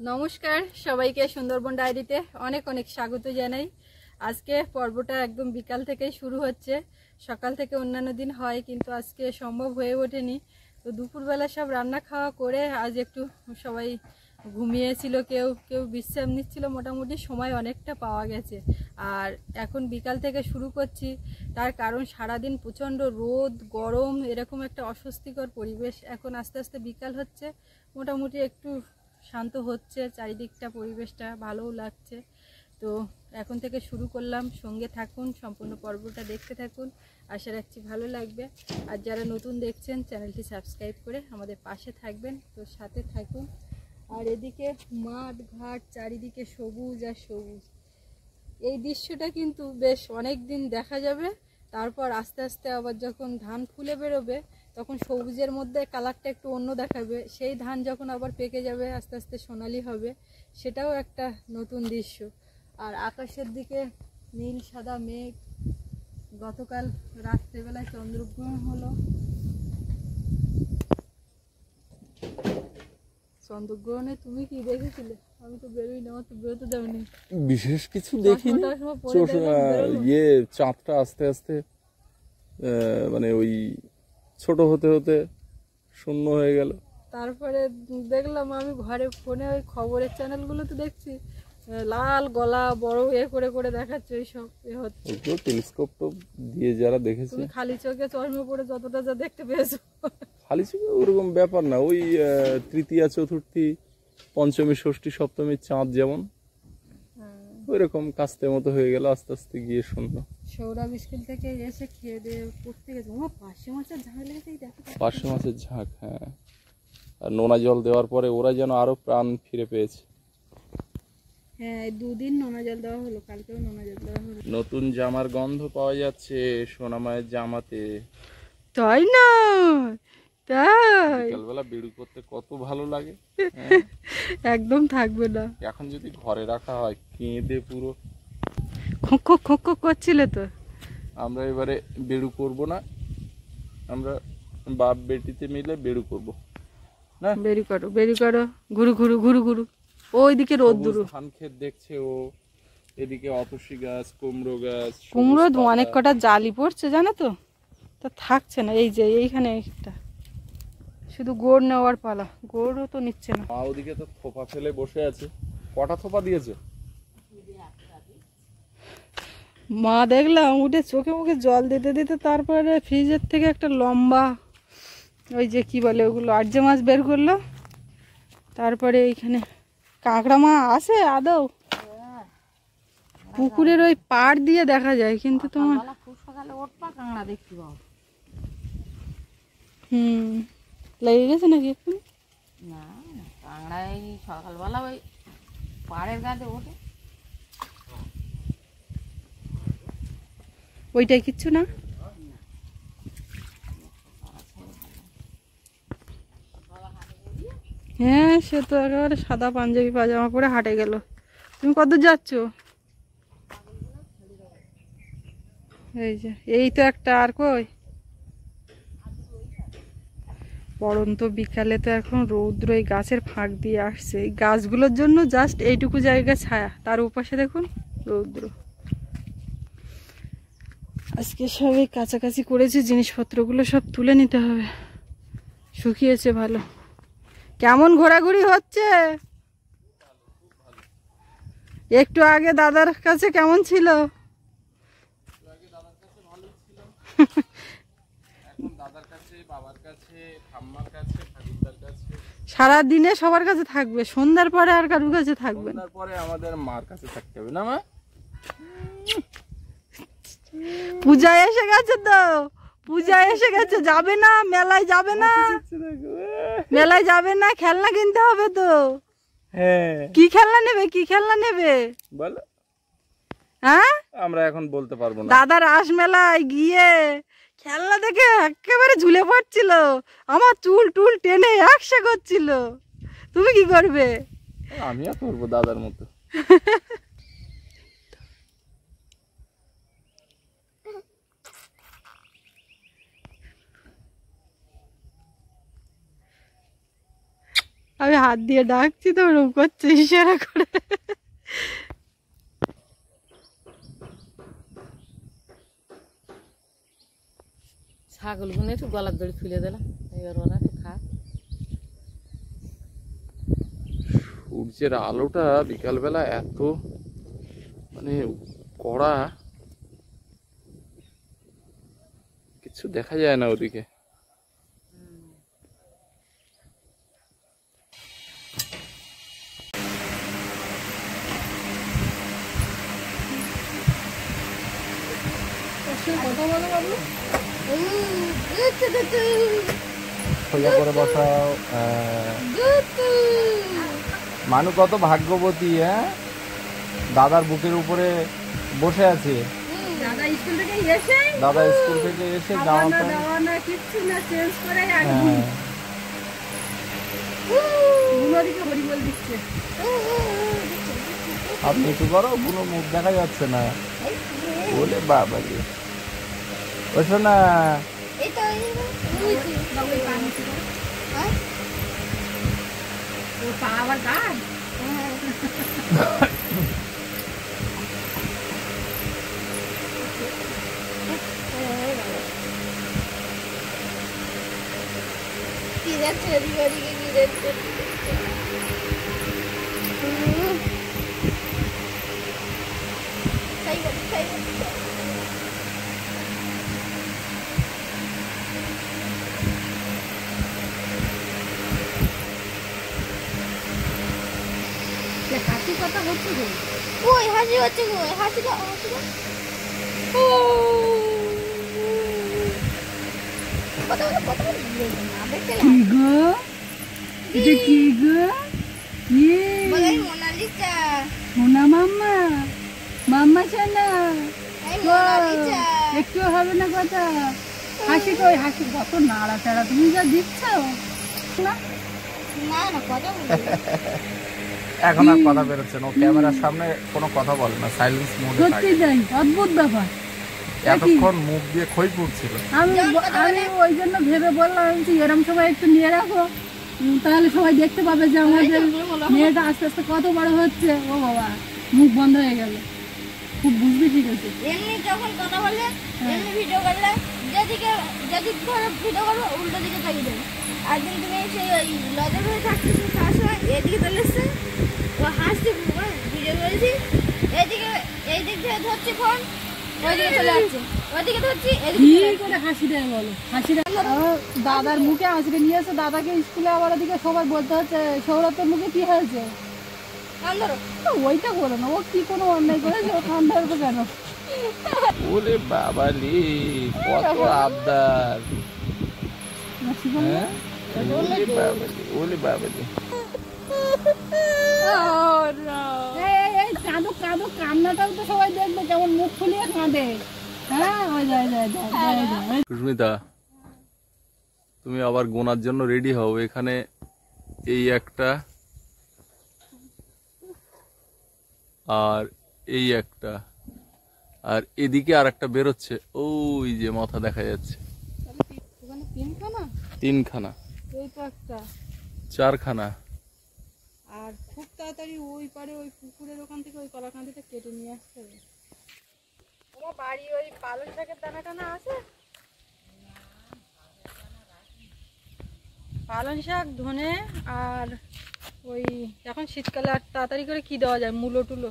নমস্কার সবাইকে সুন্দরবন ডায়েরিতে অনেক অনেক স্বাগত জানাই। আজকে পর্বটা একদম বিকাল থেকেই শুরু হচ্ছে। সকাল থেকে অন্যান্য দিন হয়, কিন্তু আজকে সম্ভব হয়ে ওঠেনি। তো দুপুরবেলা সব রান্না খাওয়া করে আজ একটু সবাই ঘুমিয়েছিল, কেউ কেউ বিশ্রাম নিচ্ছিল। মোটামুটি সময় অনেকটা পাওয়া গেছে। আর এখন বিকাল থেকে শুরু করছি, তার কারণ সারাদিন প্রচণ্ড রোদ গরম, এরকম একটা অস্বস্তিকর পরিবেশ। এখন আস্তে আস্তে বিকাল হচ্ছে, মোটামুটি একটু শান্ত হচ্ছে, চারিদিকটা পরিবেশটা ভালোও লাগছে। তো এখন থেকে শুরু করলাম, সঙ্গে থাকুন, সম্পূর্ণ পর্বটা দেখতে থাকুন, আশা রাখছি ভালো লাগবে। আর যারা নতুন দেখছেন চ্যানেলটি সাবস্ক্রাইব করে আমাদের পাশে থাকবেন, তো সাথে থাকুন। আর এদিকে মাঠ ঘাট চারিদিকে সবুজ আর সবুজ, এই দৃশ্যটা কিন্তু বেশ অনেক দিন দেখা যাবে। তারপর আস্তে আস্তে আবার যখন ধান ফুলে বেরোবে তখন সবুজের মধ্যে কালারটা একটু অন্য দেখাবে। সেই ধান যখন আবার পেকে যাবে আস্তে আস্তে সোনালি হবে, সেটাও একটা নতুন দৃশ্য। আর আকাশের দিকে নীল সাদা মেঘ, গতকাল রাত্রেবেলায় চন্দ্রগ্রহণ হলো। চন্দ্রগ্রহণে তুমি কি দেখেছিলে? আমি তো বেরোই না, আমার তো বেরোতে দেয়নি, বিশেষ কিছু দেখিনি। চাঁদটা আস্তে আস্তে মানে ওই ছোট হতে হতে শূন্য হয়ে গেল। তারপরে দেখলাম আমি ঘরে ফোনে ওই খবরের চ্যানেলগুলোতে দেখছি লাল গলা বড় করে করে দেখাচ্ছে ওইসব হচ্ছে। টেলিস্কোপ দিয়ে যারা দেখেছে, তুমি খালি চোখে চশমা পরে যতটা যা দেখতে পেয়েছো। খালি চোখে ওরকম ব্যাপার না, ওই তৃতীয়া চতুর্থী পঞ্চমী ষষ্ঠী সপ্তমী চাঁদ যেমন ওই রকম কাস্তে মতো হয়ে গেল, আস্তে আস্তে গিয়ে শূন্য। সৌরভ স্কুল থেকে এসে খেয়ে দিয়ে পড়তে গেছে, ও পার্শে মাছের ঝাঁক লেগেছে, দেখো পার্শে মাছের ঝাঁক। হ্যাঁ, আর নোনা জল দেওয়ার পরে ওরা যেন আরো প্রাণ ফিরে পেয়েছে। হ্যাঁ, দুদিন নোনা জল দেওয়া হলো, কালকেও নোনা জল দেওয়া হলো। নতুন জামার গন্ধ পাওয়া যাচ্ছে সোনামায়ের জামাতে, তাই না? তাই বিকালবেলা বেড়ু করতে কত ভালো লাগে। একদম থাকবে না। এখন যদি ঘরে রাখা হয় কেঁদে পুরো খোক খোক খোক খোক করছিল। তো আমরা এবারে বেড়ু করব না, আমরা বাপ বেটিতে মিলে বেড়ু করব না। বেরি করো বেরি করো, ঘুরু ঘুরু ঘুরু ঘুরু। ওইদিকে রোদ্দুর, ধান ক্ষেত দেখছে ও, এদিকে অতসী গাছ, কুমড়ো গাছ, কুমড়ো অনেক কটা জালি পড়ছে জানো তো, তা থাকছে না। এই যে এইখানে একটা শুধু গোড় নেওয়ার পালা, গোড়ও তো নিচ্ছে না। মা ওদিকে তো থোপা ফেলে বসে আছে। কটা থোপা দিয়েছে? মা দেখলাম উঠে চোখে মুখে জল দিতে দিতে তারপরে ফ্রিজের থেকে একটা লম্বা ওই যে কি বলে ওগুলো আর্যে মাছ বের করলো। তারপরে এইখানে কাঁকড়া মা আছে আদৌ? পুকুরের ওই পাড় দিয়ে দেখা যায়, কিন্তু তোমার লেগে গেছে নাকি এখন? না, কাঁকড়া এই সকালবেলা ওই পাড়ের গাছে ওঠে। ওইটাই কিচ্ছু না। হ্যাঁ, সে তো একেবারে সাদা পাঞ্জাবি পাজামা পরে হাঁটে গেল। তুমি কত যাচ্ছ? এই যে এই তো একটা, আর কই? পড়ন্ত বিকালে তো এখন রৌদ্র এই গাছের ফাঁক দিয়ে আসছে, এই গাছগুলোর জন্য জাস্ট এইটুকু জায়গা ছায়া, তার ওপাশে দেখুন রৌদ্র। আজকে সব এই কাছাকাছি করেছি, জিনিসপত্রগুলো সব তুলে নিতে হবে। শুকিয়েছে ভালো। কেমন ঘোরাঘুরি হচ্ছে? একটু আগে দাদার কাছে কেমন ছিল? সারা দিনে সবার কাছে থাকবে, সন্ধ্যার পরে আর কারোর কাছে থাকবে না। পরে আমাদের মার কাছে থাকতে হবে না মা? পূজা এসে গেছে তো, পূজা এসে গেছে, যাবে না মেলায়? যাবে না মেলায়? যাবে না? খেলনা কিনতে হবে তো। হ্যাঁ, কি খেলনা নেবে? কি খেলনা নেবে বলো? হ্যাঁ, আমরা এখন বলতে পারবো না। দাদা রাস মেলায় গিয়ে খেলনা দেখে একেবারে ঝুলে পড়ছিল, আমার চুল টুল টেনে একসা করছিল। তুমি কি করবে? আমিও করবো দাদার মতো। আমি হাত দিয়ে ডাকছি তো ওরকম করছে ইশারা করে। ছাগলগুলো একটু গলার দড়ি খুলে দিলাম, এবার ওরা একটু খাক। সূর্যের আলোটা বিকালবেলা এত মানে কড়া, কিছু দেখা যায় না ওদিকে। সোজা করে বসাও। মানু কত ভাগ্যবতী, হ্যাঁ, দাদার বুকের উপরে বসে আছে। দাদা স্কুল থেকে এসে জামা প্যান্ট না কিচ্ছু না চেঞ্জ করে হরি বল দিচ্ছে। আপনি একটু করো, কোনো মুখ দেখা যাচ্ছে না। বলে বাবা রে, বসো না। আবার গান হাসি কথা হচ্ছে গো। ওই হাসি হচ্ছে গো, হাসি দাও, হাসি দাও। কথা বলো, কথা বলো। না দেখতে কি গো, এটা কি গো? ইয়ে বলে মোনালিসা। সোনা মাম্মা, মাম্মা সোনা। এই মোনালিসা। একটু হবে না কথা। হাসি কই, হাসি কত নাড়াচাড়া তুমি যা দিচ্ছ না। না না কথা বলো। এখন আর কথা বেরোচ্ছে না, ক্যামেরার সামনে কোনো কথা বলে না, সাইলেন্স মোডে সত্যি থাকে। তাই, অদ্ভুত ব্যাপার। এতক্ষণ মুখ দিয়ে খই পড়ছিল। আমি ওই জন্য ভেবে বললাম যে এরম সময় একটু নিয়ে রাখো, তাহলে সবাই দেখতে পাবে যে আমাদের মেয়েটা আস্তে আস্তে কত বড় হচ্ছে। ও বাবা, মুখ বন্ধ হয়ে গেল। খুব বুঝবি ঠিক আছে। এমনি যখন কথা বলে, এমনি ভিডিও করলে, যেদিকে ধরো ভিডিও করবো উল্টো দিকে তাকিয়ে দেবে। আর দিন তুমি সেই ওই লজের হয়ে থাকতেছো, তার সময় এদিকে চলেছে, ও হাসছি, ভিডিও করেছি, এদিকে এই দিক থেকে ধরছি ফোন, ওইদিকে চলে যাচ্ছে, ওইদিকে ধরছি, এদিকে কি করে হাসি দেয় বলো, হাসি দেয়। দাদার মুখে আজকে নিয়েছে, দাদাকে স্কুলে আবার ওদিকে সবাই বলতে হচ্ছে সৌরভের মুখে কি হয়েছে। কান ধরো। ওইটা করো না, ও কি কোনো অন্যায় করেছে, ও কান ধরবে কেন? ওলে বাবা রে, কত আবদার। হ্যাঁ? ওলে বাবা রে, ওলে বাবা রে। এই কাঁদো কাঁদো, কান্নাটাও তো সবাই দেখবে কেমন মুখ ফুলিয়ে কাঁদে। হ্যাঁ, ওই যায় যায় যায় যায় যায়। সুস্মিতা, তুমি আবার গোনার জন্য রেডি হও। এখানে এই একটা, আর এই একটা, আর এদিকে আর একটা বেরোচ্ছে, ওই যে মাথা দেখা যাচ্ছে। ওখানে তিনখানা, তিনখানা, এই তো একটা, চারখানা। আর খুব তাড়াতাড়ি ওই পারে ওই পুকুরের ওখান থেকে ওই কলাকান্দিতে কেটে নিয়ে আসতে হবে। তোমার বাড়ি ওই পালং শাকের দানা টানা আছে? পালং শাক, ধনে, আর ওই এখন শীতকালে আর তাড়াতাড়ি করে কি দেওয়া যায়, মূলো টুলো,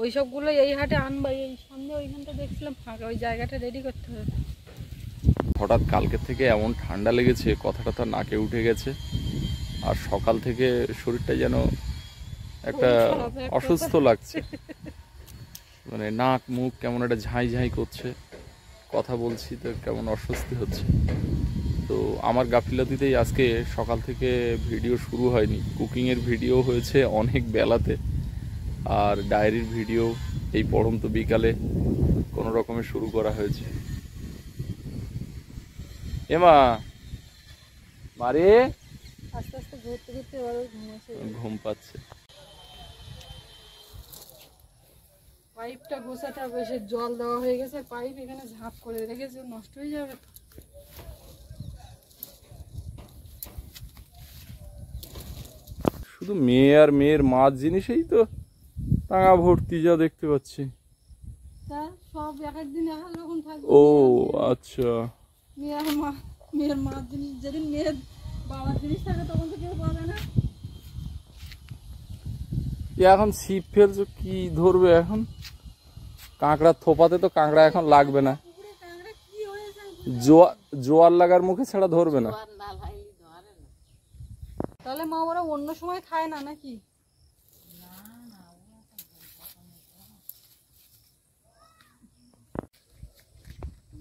ওই সবগুলো এই হাটে আনবা। এই সামনে ওইখানটা দেখছিলাম ফাঁকা, ওই জায়গাটা রেডি করতে হবে। হঠাৎ কালকে থেকে এমন ঠান্ডা লেগেছে, কথাটা তো নাকে উঠে গেছে। আর সকাল থেকে শরীরটা যেন একটা অসুস্থ লাগছে, মানে নাক মুখ কেমন একটা ঝাঁই ঝাঁই করছে, কথা বলছি তো কেমন অস্বস্তি হচ্ছে। তো আমার গাফিলতিতেই আজকে সকাল থেকে ভিডিও শুরু হয়নি। কুকিংয়ের ভিডিও হয়েছে অনেক বেলাতে, আর ডায়েরির ভিডিও এই পড়ন্ত বিকালে কোনো রকমে শুরু করা হয়েছে। এমা মারে, আস্তে আস্তে ঘুরতে ঘুরতে এবার ঘুম এসে গেছে। ঘুম পাচ্ছে। পাইপটা গোছাতে হবে, সে জল দেওয়া হয়ে গেছে, পাইপ এখানে ঝাঁপ করে রেখেছে, নষ্ট হয়ে যাবে তো। শুধু মেয়ে আর মেয়ের মাছ জিনিসেই তো টাকা ভর্তি যা দেখতে পাচ্ছি। তা সব এক একদিন এক এক রকম থাকবে। ও আচ্ছা, মেয়ের মাছ জিনিস যেদিন মেয়ের বাবার জিনিস থাকে তখন তো কেউ পাবে না। এখন ছিপ ফেলছো, কি ধরবে এখন? কাঁকড়া থোপাতে তো কাঁকড়া এখন লাগবে না, জোয়ার লাগার মুখে ছাড়া ধরবে না। তাহলে মা ওরা অন্য সময় খায় না নাকি?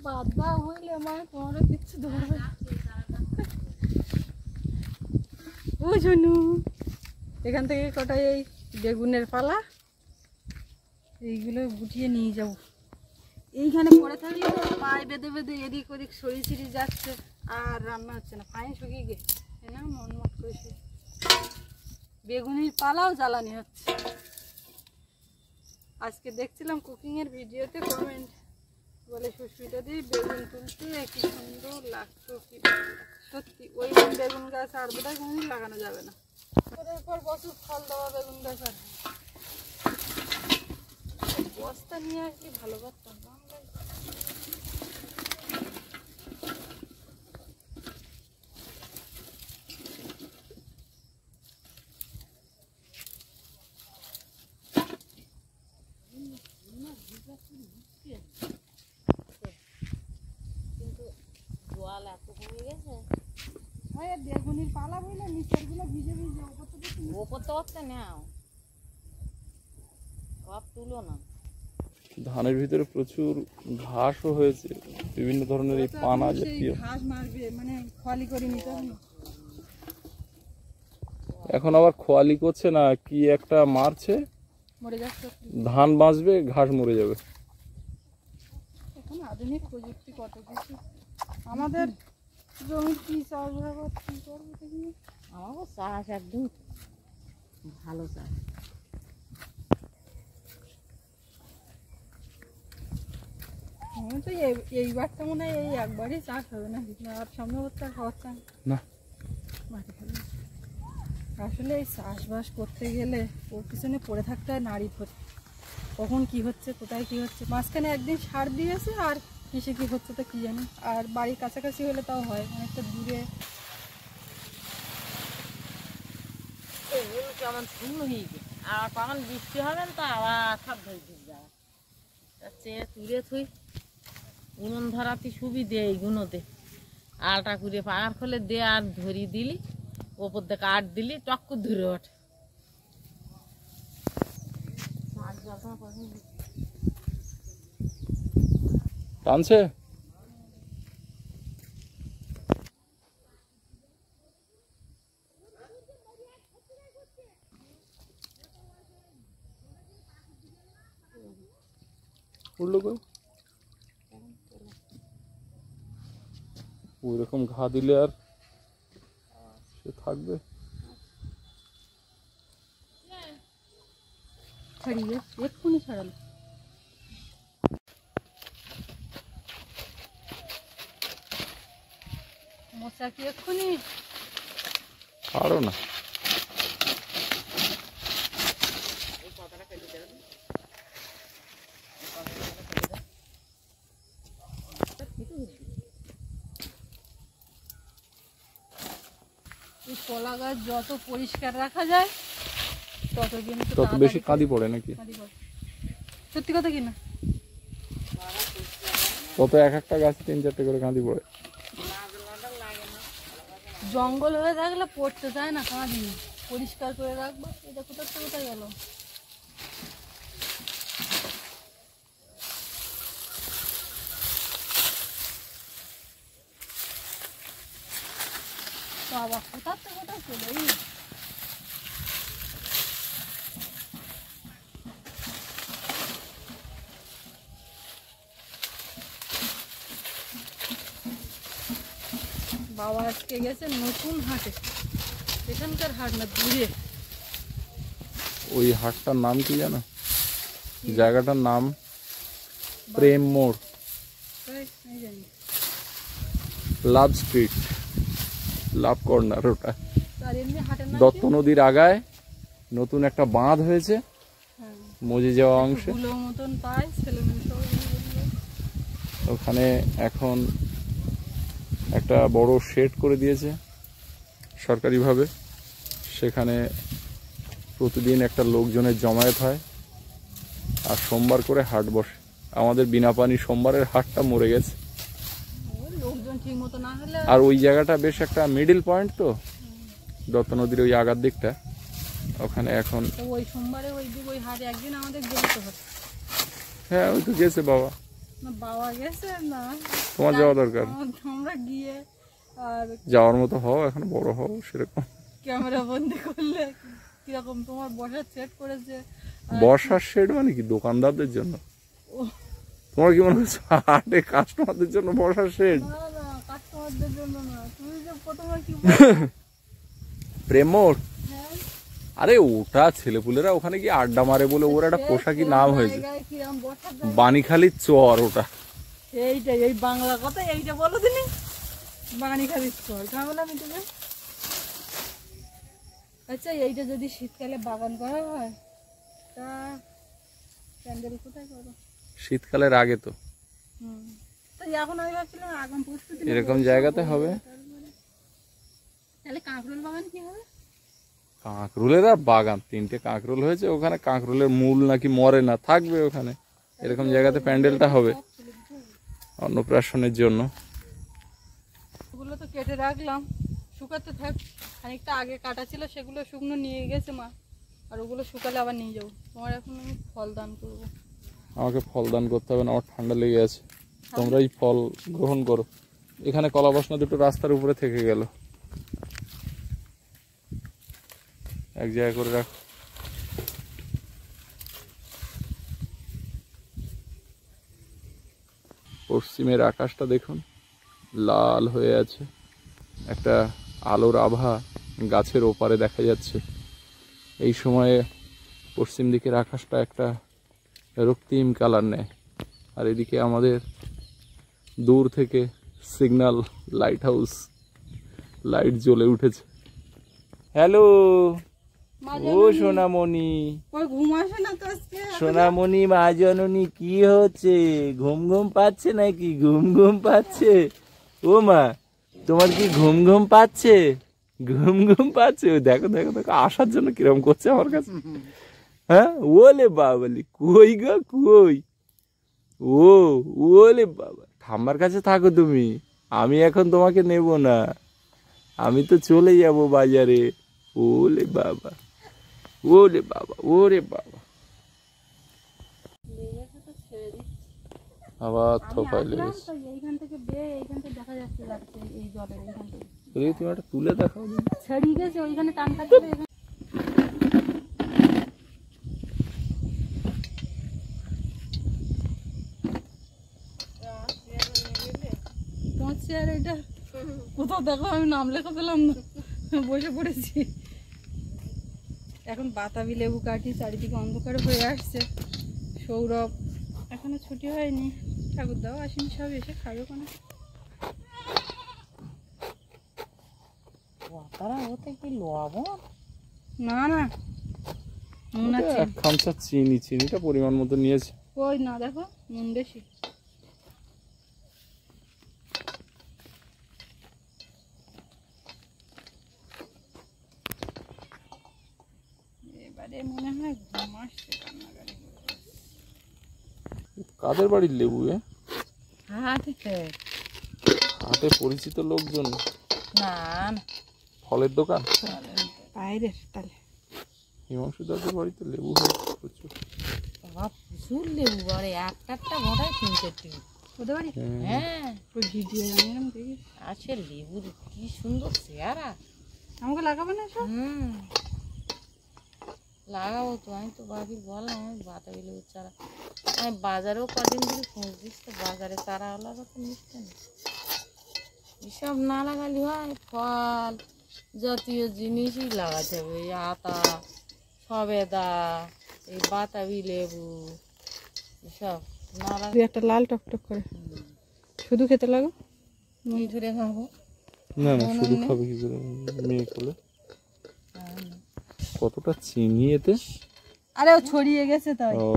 বাদা হইলে মা তোমার কিচ্ছু ধরবে। ও জনু, এখান থেকে কটা এই বেগুনের পালা এইগুলো গুটিয়ে নিয়ে যাব। এইখানে পড়ে থাকলে পায়ে বেঁধে বেঁধে এদিক ওদিক সরি ছিড়ি যাচ্ছে, আর রান্না হচ্ছে না, পায়ে শুকিয়ে গেছে না, মন মত করেছে। বেগুনের পালাও জ্বালানি হচ্ছে। আজকে দেখছিলাম কুকিংয়ের ভিডিওতে কমেন্ট বলে সুস্মিতা দি বেগুন তুলতে কি সুন্দর লাগতো, কি সত্যি ওই বেগুন গাছ আর বোধহয় কোনোদিন লাগানো যাবে না। পর বছর ফল দেওয়া বেগুন গাছ আর বস্তা নিয়ে আসলে ভালো পারতাম। কিন্তু জল এত কমে গেছে, বেগুনির পালা বইলে নিচের গুলো ভিজে ভিজে ওপর তো হচ্ছে নাও সব তুলো না। ধানের ভিতরে প্রচুর ঘাসও হয়েছে, বিভিন্ন ধরনের এই পানা জাতীয়। ঘাস মারবে মানে খোয়ালি করে নিতে হবে। এখন আবার খোয়ালি করছে না, কি একটা মারছে, মরে যাচ্ছে। ধান বাঁচবে, ঘাস মরে যাবে। এখন আধুনিক প্রযুক্তি কত কিছু। আমাদের জমি কি চাষবাস কি করবো দেখি। আমারও চাষ একদম ভালো চাষ। আমি তো এইবারটা মনে হয় এই একবারই চাষ হবে না, আর সামনে বছর হওয়ার চান না। মাটি ফেলে আসলে এই চাষবাস করতে গেলে ওর পিছনে পড়ে থাকতে হয় নারী ধরে, কখন কি হচ্ছে কোথায় কি হচ্ছে। মাঝখানে একদিন সার দিয়েছে আর কিসে কি হচ্ছে তো কি জানি। আর বাড়ির কাছাকাছি হলে তাও হয়, অনেকটা দূরে কেমন শূন্য হয়ে গেছে, আর কখন বৃষ্টি হবে না তো আবার সব ধরে যাওয়া। তার চেয়ে তুলে থুই উনুন ধরাতে সুবিধে এইগুলোতে আলটা করে পাকার খোলে দে আর ধরি দিলি ওপর দিয়ে কাঠ দিলি টক্কর ধরে ওঠে। টানছে উঠলো কই? ওইরকম ঘা দিলে আর সে থাকবে? ছাড়িয়ে এক্ষুনি ছাড়ালো। মশা কি এক্ষুনি পারো না। এই কলা গাছ যত পরিষ্কার রাখা যায় তত কিন্তু তত বেশি কাঁদি পড়ে নাকি? সত্যি কথা কি না? তত এক একটা গাছ 3-4টে করে কাঁদি পড়ে। জঙ্গল হয়ে থাকলে পড়তে চায় না কাঁদি, পরিষ্কার করে রাখবো। এটা কোথাও তো কোথায় গেল? বাবা কোথার তো কোথাও চলে। বাবা আজকে গেছে নতুন হাটে, এখানকার হাট না দূরে। ওই হাটটার নাম কি জানো? জায়গাটার নাম প্রেম মোড়, লাভ স্ট্রিট, লাভ কর্নার। ওটা আর এমনি হাটের নাম দত্ত নদীর আগায় নতুন একটা বাঁধ হয়েছে হ্যাঁ, মজে যাওয়া অংশে, ধুলো মতন পায় ছেলে মেয়ে সবাই মিলে। ওখানে এখন একটা বড় শেড করে দিয়েছে সরকারিভাবে। সেখানে প্রতিদিন একটা লোকজনের জমায়েত হয় আর সোমবার করে হাট বসে। আমাদের বিনা পানি সোমবারের হাটটা মরে গেছে। ওই লোকজন ঠিক মতো না হলে আর ওই জায়গাটা বেশ একটা মিডিল পয়েন্ট তো, দত্ত নদীর ওই আগার দিকটা, ওখানে এখন তো ওই সোমবারে ওই দিক ওই হাটে একদিন আমাদের গেলে তো হতো হ্যাঁ ওই তো গেছে বাবা, না, বাবা গেছে না, তোমার যাওয়া দরকার। আমরা গিয়ে আর যাওয়ার মতো হও, এখন বড় হও, সেরকম ক্যামেরা বন্দি করলে কিরকম তোমার বসার সেট করেছে। আর বর্ষার শেড মানে কি দোকানদারদের জন্য? ও, তোমার কি মনে হচ্ছে হাটে কাস্টমারদের জন্য বর্ষার শেড? না না কাস্টমারদের জন্য না, তুমি যে প্রথমে কি বললে? প্রেম মোড়? হ্যাঁ, আরে ওটা ছেলেপুলেরা ওখানে কি আড্ডা মারে বলে ওর একটা পোশাকি নাম হয়েছে, জায়গায় কিরকম বসার জায়গা। বাণীখালীর চর ওটা। এইটাই এই বাংলা কথা এইটা বলো দিনি, বাণীখালী স্তর ঝামেলা মিটবে। আচ্ছা এইটা যদি শীতকালে বাগান করা হয় তা প্যান্ডেল কোথায় করো? শীতকালের আগে তো তো এখন আমি ভাবছিলাম আগাম প্রস্তুতি নেবো। এরকম জায়গাতে হবে। তাহলে কাঁকরোল বাগান কি হবে? কাঁকরোলের আর বাগান, 3টে কাঁকরোল হয়েছে ওখানে, কাঁকরোলের মূল নাকি মরে না, থাকবে ওখানে। এরকম জায়গাতে প্যান্ডেলটা হবে অন্নপ্রাশনের জন্য। ওগুলো তো কেটে রাখলাম শুকাতে থাক, খানিকটা আগে কাটা ছিল সেগুলো শুকনো নিয়ে গেছে মা, আর ওগুলো শুকালে আবার নিয়ে যাবো। তোমার এখন আমি ফল দান করবো। আমাকে ফল দান করতে হবে না, আমার ঠান্ডা লেগে আছে। তোমরাই ফল গ্রহণ করো। এখানে কলা বাসনা দুটো রাস্তার উপরে থেকে গেল, এক জায়গায় করে রাখ। পশ্চিমের আকাশটা দেখুন, লাল হয়ে আছে, একটা আলোর আভা গাছের ওপারে দেখা যাচ্ছে। এই সময়ে পশ্চিম দিকের আকাশটা একটা রক্তিম কালার নেয়। আর এদিকে আমাদের দূর থেকে সিগন্যাল লাইট হাউস লাইট জ্বলে উঠেছে। হ্যালো ও সোনামণি, ওই ঘুম আসে না তো আজকে। সোনামণি মা জননী, কি হচ্ছে? ঘুম ঘুম পাচ্ছে নাকি? ঘুম ঘুম পাচ্ছে? ও মা তোমার কি ঘুম ঘুম পাচ্ছে? ঘুম ঘুম পাচ্ছে? ও দেখো দেখো দেখো আসার জন্য কিরকম করছে আমার কাছে। হ্যাঁ ওলে বাবালি, কই গো কই? ও ওলে বাবা, ঠাম্মার কাছে থাকো তুমি, আমি এখন তোমাকে নেব না, আমি তো চলে যাব বাজারে। ওলে বাবা, ওরে বাবা, ওরে বাবা, আবার থোপায় লেগেছে। এইখান থেকে বেয়ে এইখান থেকে দেখা যাচ্ছে এই জলের এইখান থেকে তুমি একটা তুলে দেখাও। ছাড়িয়ে গেছে ওইখানে টান কাটবে। তোমার চেয়ার এটা কোথাও দেখো, আমি নাম লেখা পেলাম না, বসে পড়েছি। এখন বাতাবি লেবু কাটি, চারিদিকে অন্ধকার হয়ে আসছে। সৌরভ এখনো ছুটি হয়নি, ঠাকুরদাও আসেনি, সব এসে খাবে কোনো। তারা ওতে কি লবণ? না না নুন আছে, এক খামচা চিনি, চিনিটা পরিমাণ মতো নিয়েছে। ওই না দেখো নুন বেশি। এবারে মনে হয় ঘুম আসছে, কান্নাকাটি করবে। কাদের বাড়ির লেবু? হ্যাঁ ঠিক আছে। হাটে পরিচিত লোকজন, না ফলের দোকান বাইরের তাহলে হিমাংশু দাদের বাড়িতে লেবু হয় প্রচুর। বাবা প্রচুর লেবু বাড়ে, একটা ঘটায় 3-4টি। ওদের বাড়ি হ্যাঁ ওই ভিডিও জানিলাম দেখি। আছে লেবুর কি সুন্দর চেহারা। আমাকে লাগাবে না সব? লাগাবো তো, আমি তো বাকি বললাম আমি বাতাবি লেবুর চারা আমি বাজারেও কদিন ধরে খুঁজছিস, তো বাজারে চারা লাগা তো মিশছে না। এসব না লাগালে হয়, ফল জাতীয় জিনিসই লাগাতে হবে। এই আতা, সবেদা, এই বাতাবি লেবু, এসব না লাগালে একটা লাল টকটক করে শুধু খেতে লাগো। কি ধরে খাবো? না না শুধু খাবে কি করে মেয়ে করলে? কতটা চিনি এতে। আরে ও ছড়িয়ে গেছে তাই। ও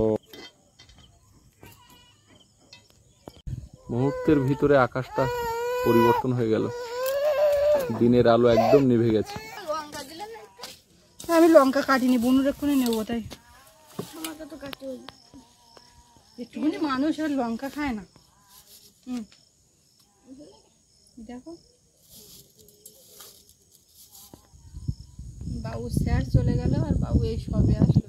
মুহূর্তের ভিতরে আকাশটা পরিবর্তন হয়ে গেল, দিনের আলো একদম নিভে গেছে। লঙ্কা দিলে না একটু? আমি লঙ্কা কাটিনি, বনুর এক্ষুনি নেবো তাই। আমাকে তো কাটতে হবে। একটুখানি মানুষ আর লঙ্কা খায় না। দেখো বাবু স্যার চলে গেল আর বাবু এই সবে আসলো।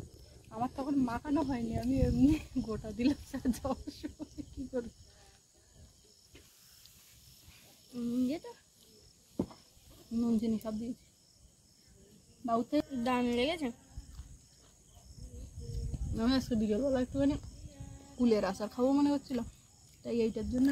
আমার তখন মাখানো হয়নি, আমি এমনি গোটা দিলাম স্যার যাওয়ার সময়। কি করবো, যেটা নুন চিনি সব দিয়েছি। বাবুতে দাম লেগেছে। আমি আজকে বিকেলবেলা একটুখানি কুলের আচার খাবো মনে হচ্ছিল, তাই এইটার জন্য